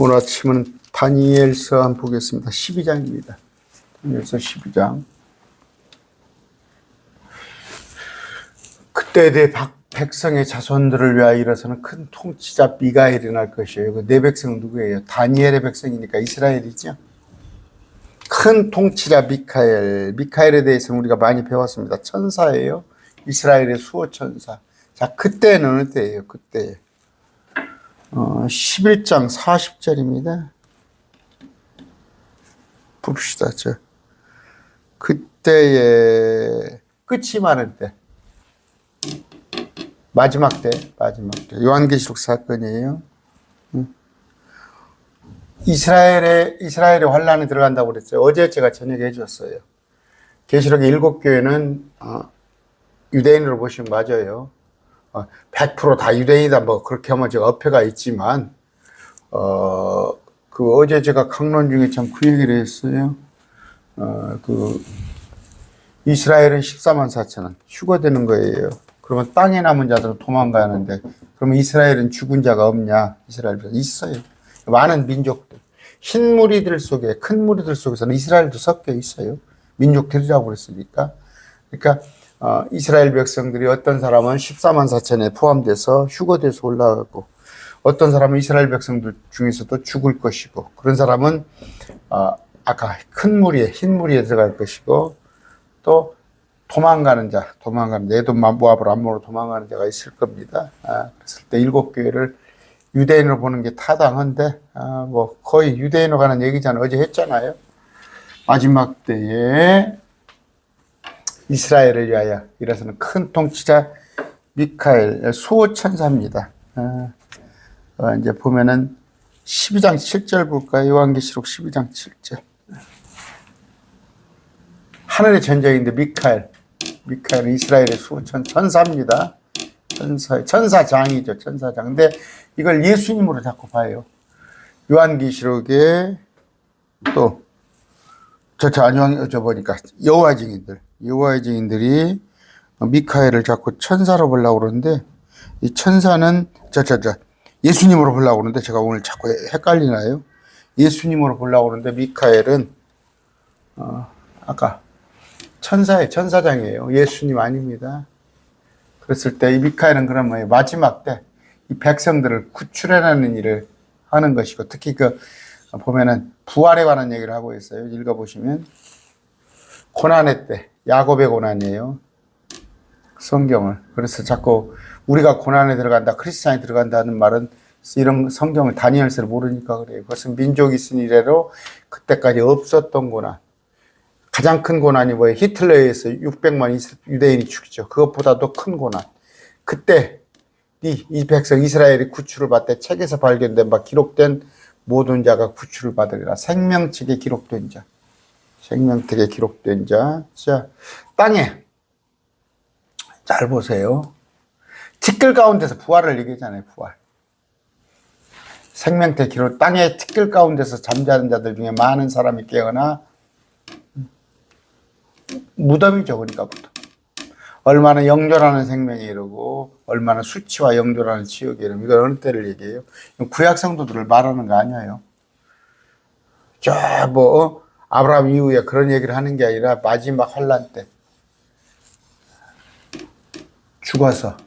오늘 아침은 다니엘서 한번 보겠습니다. 12장입니다. 다니엘서 12장. 그때 내 백성의 자손들을 위하여 일어서는 큰 통치자 미가엘이 날 것이에요. 그 내 백성은 누구예요? 다니엘의 백성이니까 이스라엘이죠. 큰 통치자 미카엘에 대해서는 우리가 많이 배웠습니다. 천사예요. 이스라엘의 수호 천사. 자, 그때는 어느 때예요? 그때 11장 40절입니다. 봅시다. 그때의 끝이 많은 때, 마지막 때 요한계시록 사건이에요. 이스라엘의 환란이 들어간다고 그랬어요. 어제 제가 저녁에 해줬어요. 계시록의 7교회는 유대인으로 보시면 맞아요. 100% 다 유대인이다 뭐 그렇게 하면 제가 어폐가 있지만 어제 제가 강론 중에 참 그 얘기를 했어요. 이스라엘은 14만 4천은 휴거되는 거예요. 그러면 땅에 남은 자들은 도망가는데 그러면 이스라엘은 죽은 자가 없냐? 이스라엘 있어요. 많은 민족들, 흰 무리들 속에, 큰 무리들 속에서는 이스라엘도 섞여 있어요. 민족들이라고 그랬으니까. 그러니까 이스라엘 백성들이 어떤 사람은 14만 4천에 포함돼서 휴거돼서 올라가고, 어떤 사람은 이스라엘 백성들 중에서도 죽을 것이고, 그런 사람은 아까 큰 무리에, 흰 무리에 들어갈 것이고, 또 도망가는 에돔 모압으로 암모로 도망가는 자가 있을 겁니다. 그랬을 때 7교회를 유대인으로 보는 게 타당한데, 뭐 거의 유대인으로 가는 얘기잖아요. 어제 했잖아요. 마지막 때에 이스라엘을 위하여 일어서는 큰 통치자 미카엘 수호 천사입니다. 이제 보면은 12장 7절 볼까요? 요한계시록 12장 7절. 하늘의 전쟁인데 미카엘은 이스라엘의 수호 천사입니다. 천사장이죠. 천사장. 근데 이걸 예수님으로 자꾸 봐요. 요한계시록에 또 보니까 여호와의 증인들이 미카엘을 자꾸 천사로 보려고 그러는데, 이 천사는 예수님으로 보려고 그러는데 제가 오늘 자꾸 헷갈리나요? 예수님으로 보려고 그러는데 미카엘은 아까 천사장이에요. 예수님 아닙니다. 그랬을 때 이 미카엘은 그런 뭐예요? 마지막 때 이 백성들을 구출해내는 일을 하는 것이고, 특히 보면은 부활에 관한 얘기를 하고 있어요. 읽어보시면 고난의 때, 야곱의 고난이에요. 성경을. 그래서 자꾸 우리가 고난에 들어간다, 크리스찬이 들어간다는 말은 이런 성경을 다니엘서를 모르니까 그래요. 그것은 민족이 있은 이래로 그때까지 없었던 고난. 가장 큰 고난이 뭐예요? 히틀러에 의해서 600만 유대인이 죽이죠. 그것보다도 큰 고난. 그때 이 백성 이스라엘이 구출을 받되 책에서 발견된 바 기록된 모든 자가 구출을 받으리라. 생명책에 기록된 자. 자, 땅에 잘 보세요. 티끌 가운데서 부활을 얘기하잖아요. 부활. 생명책 기록, 땅의 티끌 가운데서 잠자는 자들 중에 많은 사람이 깨어나, 무덤이죠. 그러니까 무덤. 얼마나 영존하는 생명이 이르고 얼마나 수치와 영존하는 지옥이 이르고, 이건 어느 때를 얘기해요? 구약 성도들을 말하는 거 아니에요. 아브라함 이후에 그런 얘기를 하는 게 아니라 마지막 환란 때 죽어서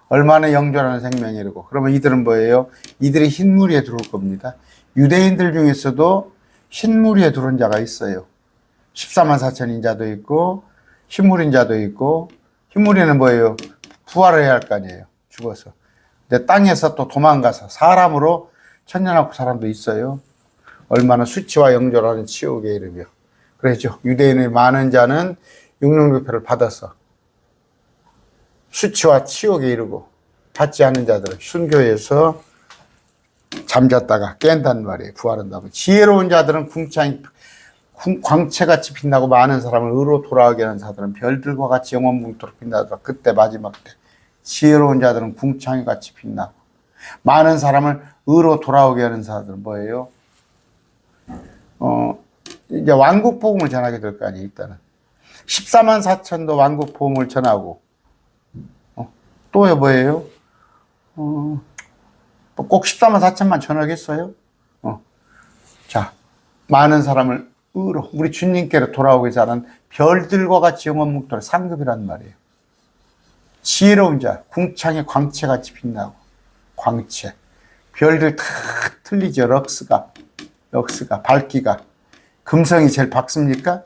얼마나 영존하는 생명이 이르고, 그러면 이들은 뭐예요? 이들이 흰무리에 들어올 겁니다. 유대인들 중에서도 흰무리에 들어온 자가 있어요. 14만 4천인 자도 있고 흰무리인 자도 있고, 흰무리는 뭐예요? 부활을 해야 할 거 아니에요. 죽어서. 근데 땅에서 또 도망가서 사람으로 천년왕국 사람도 있어요. 얼마나 수치와 영존하는 지옥에 이르며. 그래죠. 유대인의 많은 자는 육령유표를 받아서 수치와 치욕에 이르고, 받지 않은 자들은 순교해서 잠잤다가 깬단 말이에요. 부활한다면. 지혜로운 자들은 광채같이 빛나고, 많은 사람을 의로 돌아오게 하는 자들은 별들과 같이 영원붕토록 빛나더라. 그때 마지막 때 지혜로운 자들은 궁창이같이 빛나고, 많은 사람을 의로 돌아오게 하는 자들은 뭐예요? 이제 왕국 복음을 전하게 될 거 아니에요. 일단은 14만 4천도 왕국 복음을 전하고, 또 뭐예요? 꼭 14만 4천만 전하겠어요? 자, 많은 사람을 의로 우리 주님께로 돌아오고자 하는 별들과 같이 영원 묵도록 상급이란 말이에요. 지혜로운 자, 궁창의 광채같이 빛나고, 광채. 별들 다 틀리죠. 럭스가, 밝기가. 금성이 제일 밝습니까?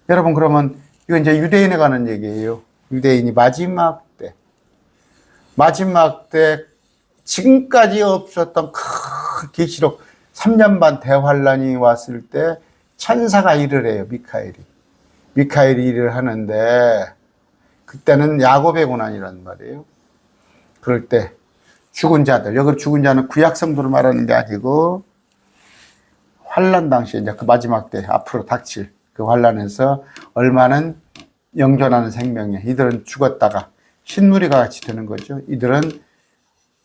여러분, 그러면 이건 이제 유대인에 관한 얘기예요. 유대인이 마지막 때 지금까지 없었던 큰 계시록 3년 반 대환란이 왔을 때 천사가 일을 해요. 미카엘이 일을 하는데 그때는 야곱의 고난이란 말이에요. 그럴 때 죽은 자들, 여기 죽은 자는 구약 성도를 말하는 게 아니고 환란 당시에 이제 그 마지막 때 앞으로 닥칠 그 환란에서 얼마는 영존하는 생명에 이들은 죽었다가 신무리가 같이 되는 거죠. 이들은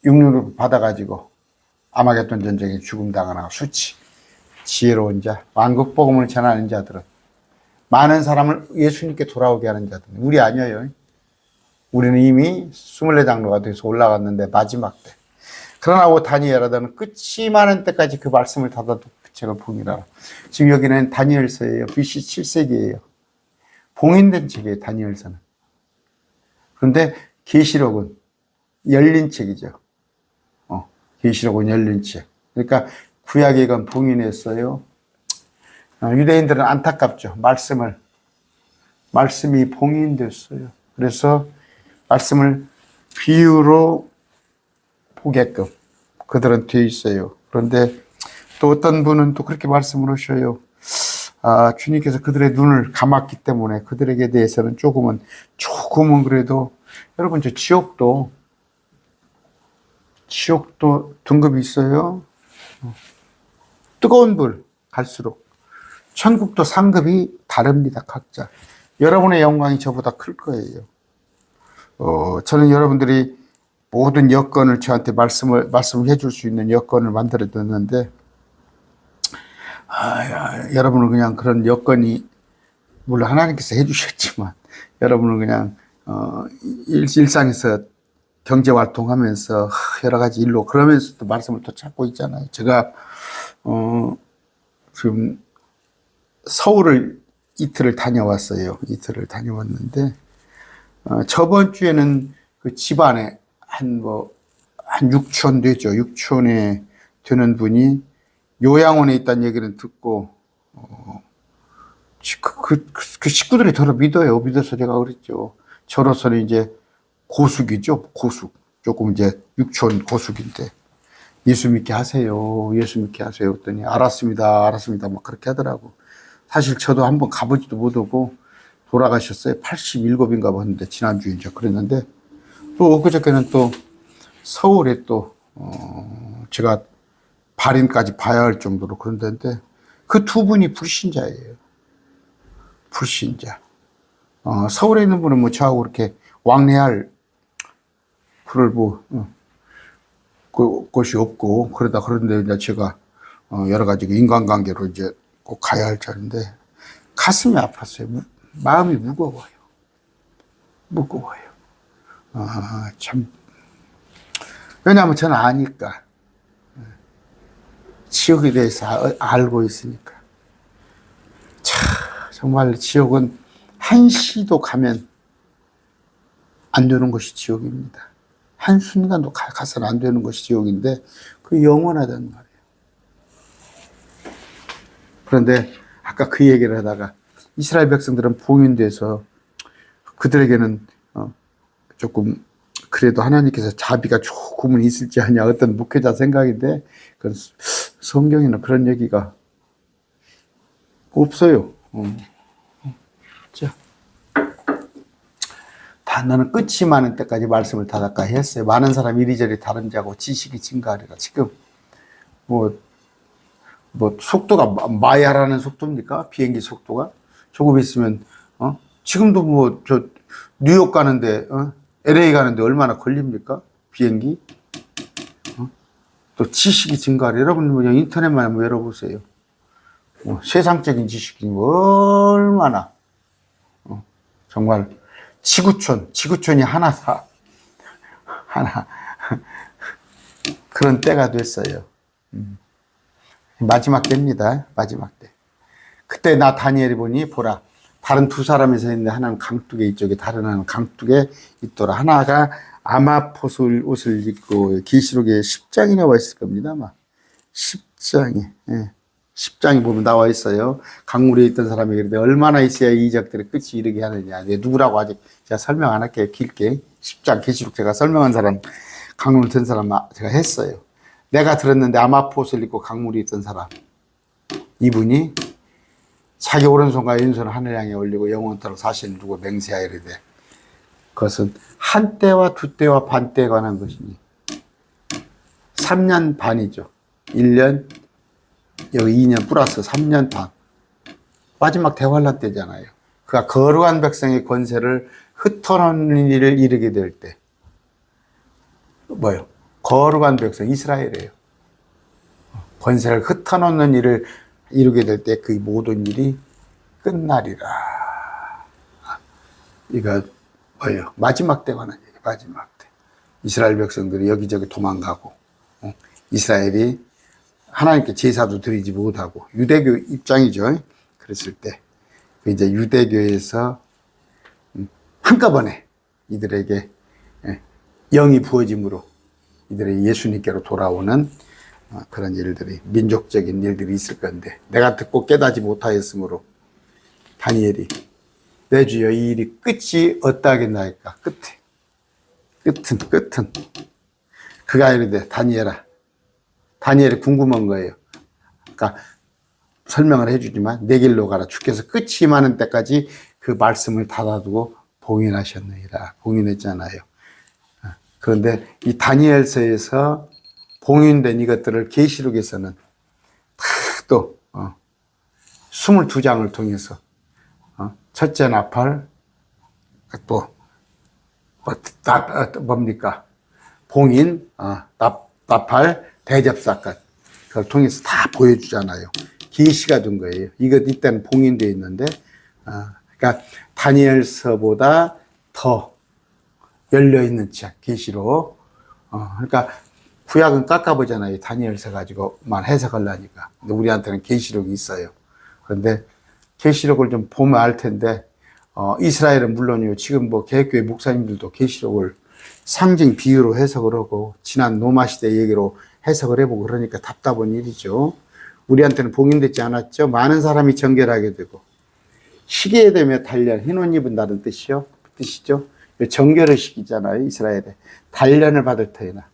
육륜을 받아가지고 아마겟돈 전쟁에 죽음 당하나 수치, 지혜로운 자, 왕국 복음을 전하는 자들은 많은 사람을 예수님께 돌아오게 하는 자들. 우리 아니에요. 우리는 이미 24장로가 돼서 올라갔는데 마지막 때. 그러나 다니엘하다는 끝이 많은 때까지 그 말씀을 닫아두고 그 책을 봉인하라. 지금 여기는 다니엘서예요. BC 7세기예요. 봉인된 책이에요. 다니엘서는. 그런데 계시록은 열린 책이죠. 계시록은 열린 책. 그러니까 구약에 건 봉인했어요. 유대인들은 안타깝죠. 말씀이 봉인됐어요. 그래서 말씀을 비유로 보게끔 그들은 되어 있어요. 그런데 또 어떤 분은 또 그렇게 말씀을 하셔요. 주님께서 그들의 눈을 감았기 때문에 그들에게 대해서는 조금은 그래도 여러분 저 지옥도 등급이 있어요. 뜨거운 불 갈수록 천국도 상급이 다릅니다. 각자. 여러분의 영광이 저보다 클 거예요. 저는 여러분들이 모든 여건을 저한테 말씀을 해줄 수 있는 여건을 만들어 뒀는데, 여러분은 그냥 그런 여건이, 물론 하나님께서 해주셨지만, 여러분은 그냥, 일상에서 경제 활동하면서 여러 가지 일로 그러면서도 말씀을 또 찾고 있잖아요. 제가, 지금 서울을 이틀을 다녀왔어요. 이틀을 다녀왔는데, 저번 주에는 그 집안에 한 6촌 되죠. 6촌에 되는 분이 요양원에 있다는 얘기를 듣고, 그 식구들이 저를 믿어서 제가 그랬죠. 저로서는 이제 고숙이죠. 고숙. 조금 이제 6촌 고숙인데, 예수 믿게 하세요. 했더니, 알았습니다. 막 그렇게 하더라고. 사실 저도 한번 가보지도 못하고 돌아가셨어요. 87인가 봤는데, 지난주에 이제 그랬는데, 또 엊그저께는 또 서울에 또, 제가 발인까지 봐야 할 정도로 그런 데인데, 그 두 분이 불신자예요. 불신자. 서울에 있는 분은 뭐 저하고 그렇게 왕래할 곳이 없고, 그런데 이제 제가, 여러 가지 인간관계로 이제 꼭 가야 할 자리인데, 가슴이 아팠어요. 마음이 무거워요. 참. 왜냐하면 저는 아니까. 지옥에 대해서 알고 있으니까. 정말 지옥은 한시도 가면 안 되는 것이 지옥입니다. 한순간도 가서는 안 되는 것이 지옥인데, 그 영원하단 말이에요. 그런데 아까 그 얘기를 하다가 이스라엘 백성들은 봉인돼서 그들에게는 조금 그래도 하나님께서 자비가 조금은 있을지 아니냐, 어떤 목회자 생각인데, 그 성경에는 그런 얘기가 없어요. 자, 나는 끝이 많은 때까지 말씀을 닫았까 했어요. 많은 사람 이리저리 다른 자고 지식이 증가하리라. 지금 뭐 속도가 마야라는 속도입니까? 비행기 속도가 조금 있으면 지금도 뭐 저 뉴욕 가는데 LA 가는데 얼마나 걸립니까? 비행기? 또 지식이 증가하리라. 여러분 그냥 인터넷만 한번 열어보세요. 세상적인 지식이 얼마나 정말 지구촌이 하나 그런 때가 됐어요. 마지막 때입니다. 마지막 때. 그때 나 다니엘이 보니 보라 다른 두 사람이 서 있는데 하나는 강둑에 이쪽에 다른 하나는 강둑에 있더라. 하나가 아마포솔 옷을 입고 계시록에 10장이 나와 있을 겁니다. 아마 10장에 10장이 보면 나와 있어요. 강물에 있던 사람이 그런데 얼마나 있어야 이 이적들의 끝이 이르게 하느냐. 누구라고 아직 제가 설명 안 할게요. 길게 10장 계시록 제가 설명한 사람 강물 든 사람 제가 했어요. 내가 들었는데 아마포옷을 입고 강물이 있던 사람 이분이 자기 오른손과 왼손을 하늘 향해 올리고 영원토록 사신을 두고 맹세하이르되 그것은 한때와 두때와 반때에 관한 것이니 3년 반이죠. 1년 여기 2년 플러스 3년 반 마지막 대환란 때잖아요. 그가 거룩한 백성의 권세를 흩어놓는 일을 이루게 될 때 뭐요? 거룩한 백성 이스라엘이에요. 권세를 흩어놓는 일을 이루게 될 때 그 모든 일이 끝나리라. 이거 뭐예요? 마지막 때 관한 얘기. 마지막 때 이스라엘 백성들이 여기저기 도망가고 이스라엘이 하나님께 제사도 드리지 못하고 유대교 입장이죠. 그랬을 때 이제 유대교에서 한꺼번에 이들에게 영이 부어짐으로 이들의 예수님께로 돌아오는 그런 일들이 민족적인 일들이 있을 건데 내가 듣고 깨닫지 못하였으므로 다니엘이 내 주여 이 일이 끝이 어떠하겠나이까. 끝은 그가 이르되 다니엘이 궁금한 거예요. 그러니까 설명을 해주지만 내 길로 가라. 주께서 끝이 임하는 때까지 그 말씀을 닫아두고 봉인하셨느니라. 봉인했잖아요. 그런데 이 다니엘서에서 봉인된 이것들을 계시록에서는 또 22장을 통해서 첫째 나팔 또 뭡니까 봉인 나팔 대접사건 그걸 통해서 다 보여주잖아요. 계시가 된 거예요. 이때는 봉인되어 있는데 그러니까 다니엘서보다 더 열려있는 책 계시록 그러니까 구약은 깎아보잖아요. 다니엘서 가지고만 해석하려니까. 근데 우리한테는 계시록이 있어요. 그런데 계시록을 좀 보면 알 텐데 이스라엘은 물론이요. 지금 뭐 개혁교회 목사님들도 계시록을 상징 비유로 해석을 하고 지난 노마 시대 얘기로 해석을 해보고 그러니까 답답한 일이죠. 우리한테는 봉인되지 않았죠. 많은 사람이 정결하게 되고 시기에 되면 단련 흰 옷 입은다는 뜻이죠. 정결의 시기잖아요. 이스라엘에 단련을 받을 터이나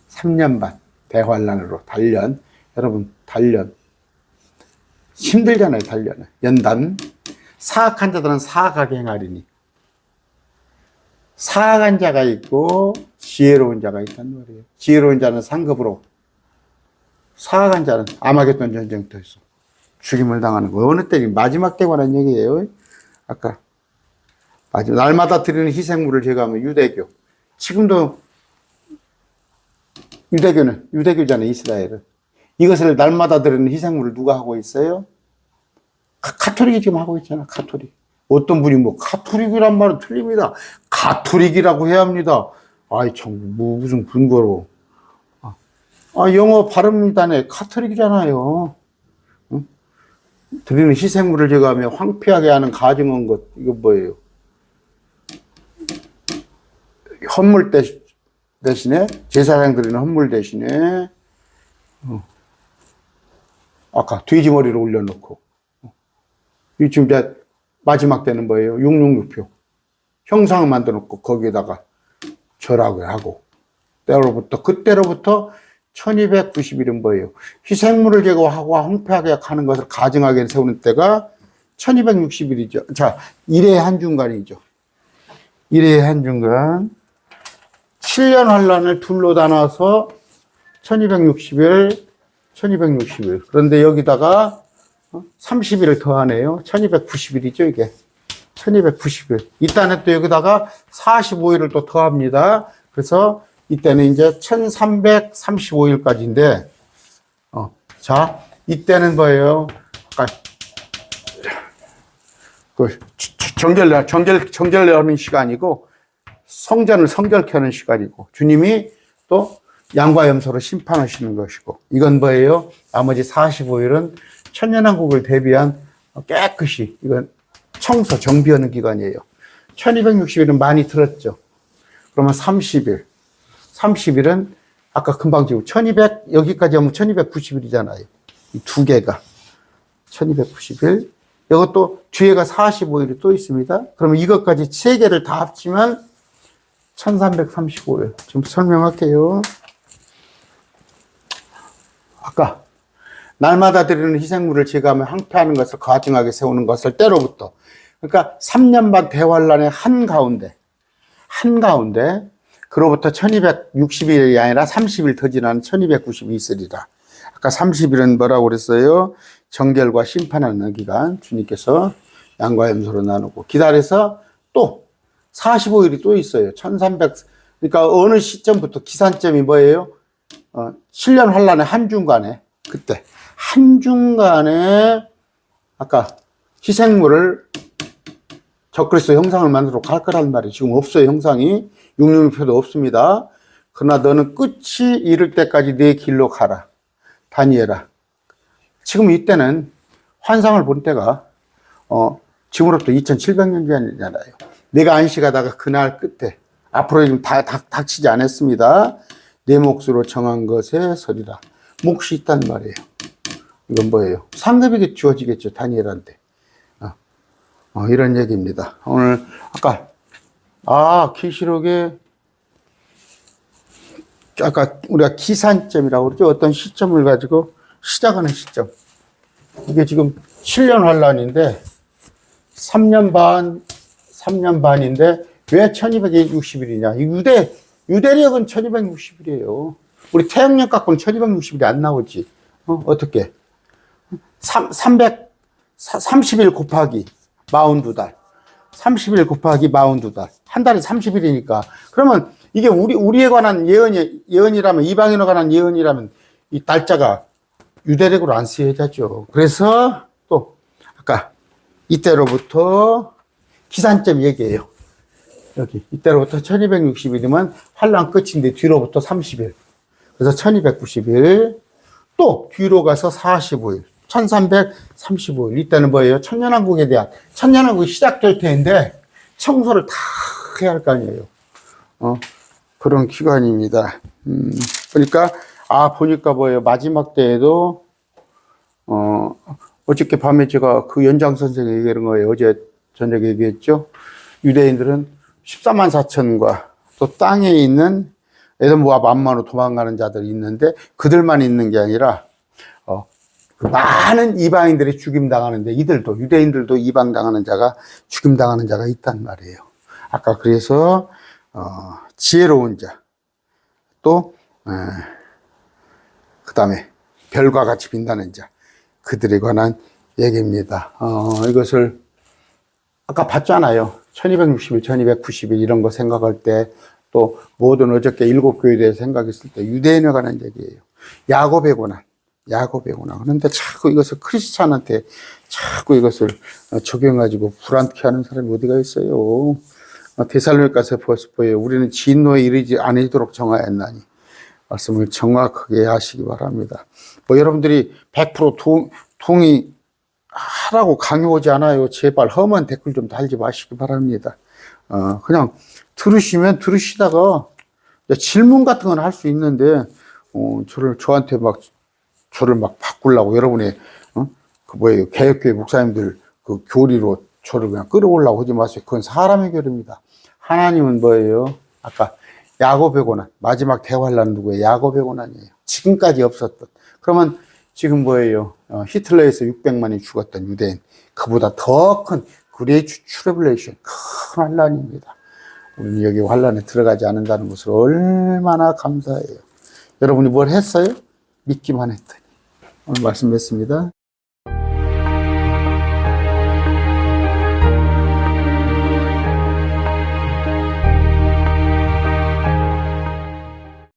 3년 반 대환란으로 단련. 여러분 단련 힘들잖아요. 단련은 연단 사악한 자들은 사악하게 행하리니 사악한 자가 있고 지혜로운 자가 있단 말이에요. 지혜로운 자는 상급으로 사악한 자는 아마겟돈 전쟁터에서 죽임을 당하는 거예요. 어느 때니 마지막 때 관한 얘기예요. 아까 날마다 드리는 희생물을 제거하면 유대교. 지금도 유대교잖아요. 이스라엘은. 이것을 날마다 드리는 희생물을 누가 하고 있어요? 카톨릭이 지금 하고 있잖아. 카톨릭. 어떤 분이 카톨릭이란 말은 틀립니다. 가톨릭이라고 해야 합니다. 아이 참 무슨 근거로. 영어 발음단에 카톨릭이잖아요. 응? 드리는 희생물을 제거하며 황폐하게 하는 가증한 것. 이거 뭐예요? 헌물 대신에 제사장 드리는 헌물 대신에 아까 돼지머리를 올려놓고 이 지금 이제 마지막 때는 뭐예요? 666표 형상을 만들어 놓고 거기에다가 절하게 하고 그때로부터 1290일은 뭐예요? 희생물을 제거하고 황폐하게 하는 것을 가증하게 세우는 때가 1260일이죠. 자, 1회 한 중간이죠. 1회 한 중간 7년 환란을 둘로 나눠서 1260일 그런데 여기다가 30일을 더하네요. 1290일이죠 이게 1290일. 이딴에 또 여기다가 45일을 또 더합니다. 그래서 이때는 이제 1335일까지인데 자 이때는 뭐예요? 그 정결하는 시간이고 성전을 성결케 하는 시간이고 주님이 또 양과 염소로 심판하시는 것이고, 이건 뭐예요? 나머지 45일은 천년왕국을 대비한 깨끗이 이건 청소 정비하는 기간이에요. 1260일은 많이 들었죠. 그러면 30일은 아까 금방 지고 1200 여기까지 하면 1290일이잖아요. 이 두 개가 1290일. 이것도 뒤에가 45일이 또 있습니다. 그러면 이것까지 세 개를 다 합치면 1335일. 좀 설명할게요. 아까 날마다 드리는 희생물을 제거하며 항폐하는 것을 가증하게 세우는 것을 때로부터, 그러니까 3년 반 대환란의 한가운데 그로부터 1260일이 아니라 30일 더 지난 1290일이 있으리라. 아까 30일은 뭐라고 그랬어요? 정결과 심판하는 기간, 주님께서 양과 염소로 나누고 기다려서 또 45일이 또 있어요. 1300, 그러니까 어느 시점부터 기산점이 뭐예요? 7년 환란의 한중간에, 그때 한중간에 아까 희생물을 적그리스도 형상을 만들어 갈 거란 말이에요. 지금 없어요. 형상이 육륜표도 없습니다. 그러나 너는 끝이 이를 때까지 내 길로 가라. 다니엘아. 지금 이때는 환상을 본 때가 지금으로부터 2700년 전이잖아요. 내가 안식하다가 그날 끝에 앞으로 지금 닥치지 않았습니다. 내 몫으로 정한 것에 서리라. 몫이 있단 말이에요. 이건 뭐예요? 상급에게 주어지겠죠. 다니엘한테. 이런 얘기입니다. 오늘 아까 계시록에 아까 우리가 기산점이라고 그러죠. 어떤 시점을 가지고 시작하는 시점. 이게 지금 7년 환란인데 3년 반인데 왜 1260일이냐? 유대력은 1260일이에요. 우리 태양력 갖고는 1260일이 안 나오지. 어떻게? 30일 곱하기 42달. 30일 곱하기 42달. 한 달에 30일이니까. 그러면 이게 우리에 관한 예언이라면, 이방인에 관한 예언이라면 이 달자가 유대력으로 안 쓰여야죠. 그래서 또 아까 이때로부터 기산점 얘기해요. 여기 이때로부터 1260일이면 환란 끝인데 뒤로부터 30일. 그래서 1290일. 또 뒤로 가서 45일. 1335일. 이때는 뭐예요? 천년왕국에 대한, 천년왕국이 시작될 텐데 청소를 다 해야 할 거 아니에요. 그런 기간입니다. 그러니까 보니까 뭐예요? 마지막 때에도 어저께 밤에 제가 그 연장선생이 얘기하는 거예요. 어제 저녁에 얘기했죠. 유대인들은 14만 4천과 또 땅에 있는 에돔과 만만으로 도망가는 자들이 있는데 그들만 있는 게 아니라 많은 이방인들이 죽임당하는데 이들도, 유대인들도 이방당하는 자가, 죽임당하는 자가 있단 말이에요. 아까 그래서 지혜로운 자, 또 그 다음에 별과 같이 빛나는 자, 그들에 관한 얘기입니다. 이것을 아까 봤잖아요. 1260일, 1290일 이런 거 생각할 때, 또 모든 어저께 7교회에 대해서 생각했을 때 유대인에 관한 얘기예요. 야곱의 고난. 그런데 자꾸 이것을 크리스찬한테 자꾸 이것을 적용해가지고 불안케 하는 사람이 어디가 있어요. 데살로니가서 보세요. 우리는 진노에 이르지 아니도록 정하였나니. 말씀을 정확하게 하시기 바랍니다. 여러분들이 100% 동의하라고 강요하지 않아요. 제발 험한 댓글 좀 달지 마시기 바랍니다. 그냥 들으시다가 질문 같은 건 할 수 있는데, 저한테 저를 바꾸려고 여러분의, 개혁교회 목사님들 그 교리로 저를 그냥 끌어올라고 하지 마세요. 그건 사람의 교리입니다. 하나님은 뭐예요? 아까 야곱의 고난, 마지막 대환란 누구예요? 야곱의 고난이에요. 지금까지 없었던. 그러면 지금 뭐예요? 히틀러에서 600만이 죽었던 유대인. 그보다 더 큰 그레이트 트러블레이션, 큰 환란입니다. 우리는 여기 환란에 들어가지 않는다는 것을 얼마나 감사해요. 여러분이 뭘 했어요? 믿기만 했더니. 오늘 말씀 뵙습니다.